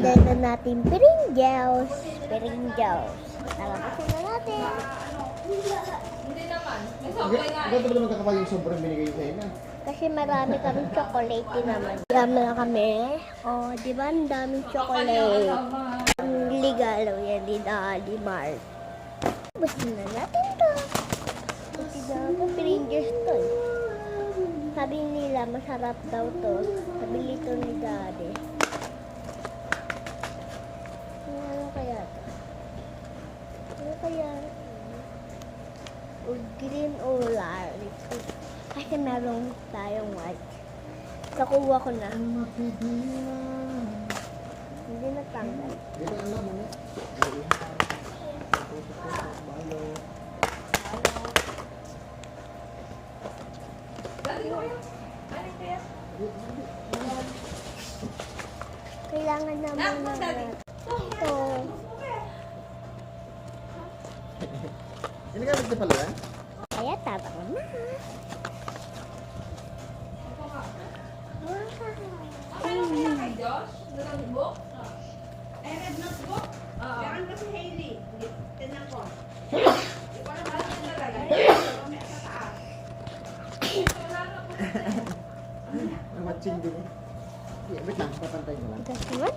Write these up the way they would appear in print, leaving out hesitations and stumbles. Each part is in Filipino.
Lagay na natin Pringles. Pringles. Nalakasin na natin. Hindi naman. May sobrang nga. Ganito ba naman kakapal yung sobrang binigay sa'yo na? Kasi marami kaming chocolate naman. Dami na kami. Oh, di ba? Ang daming chocolate. Ang ligalo yan ni Daddy Mark. Basta na natin to. Kasi daw Pringles to. Sabi nila, masarap daw to. Sabi nito ni Daddy. Ano kaya to? Ano kaya? O green o large. Kasi meron tayong white. Nakuha ko na. Hindi na tanggal. Dito alam mo na. Kailangan naman na ito. Ginagamit na pala yan? Kaya tatang na. Josh? Notebook? Red notebook? Meron kasi Hailey. Tinan ko. Wala ba yung nalagay? May sa taas. Ang matching din eh. Wait lang, papantay ko lang. Ito naman.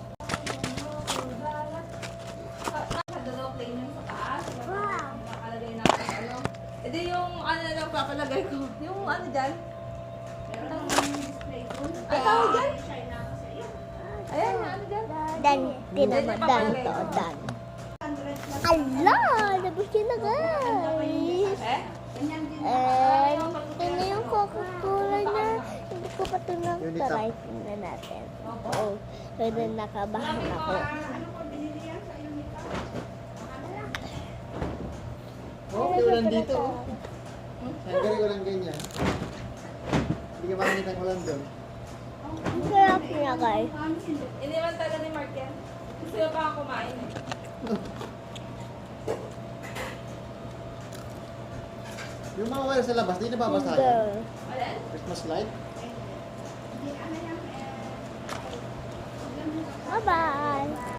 Dalaw plain yung sa taas. Wow. Nakalagay natin ano. E di yung ano na lang papalagay ko. Yung ano dyan. Meron ang display ko. Ay, tawag dyan? China kasi yun. Ayan, ano dyan? Dan, tinaman. Dan to, dan. 100 plus. Ala! Labos yun na guys. Eh? Ganyan din. And, ito na yung Coca-Cola na. Hindi ko pa ito na-try. Tingnan natin. Oo. Pero nakabahan ako. Ano ko binili yan sa Unica? Oh, may ulan dito. Oh. Sanggali walang ganyan. Hindi ka makakita ng ulan doon. Ang sarap niya guys. Hindi man talaga ni Mark yan. Gusto nyo pa akong kumain eh. Yung mga wire sa labas, di nababasa Girl. yan. Ayan? Christmas light. Hindi, ano yan? Bye-bye.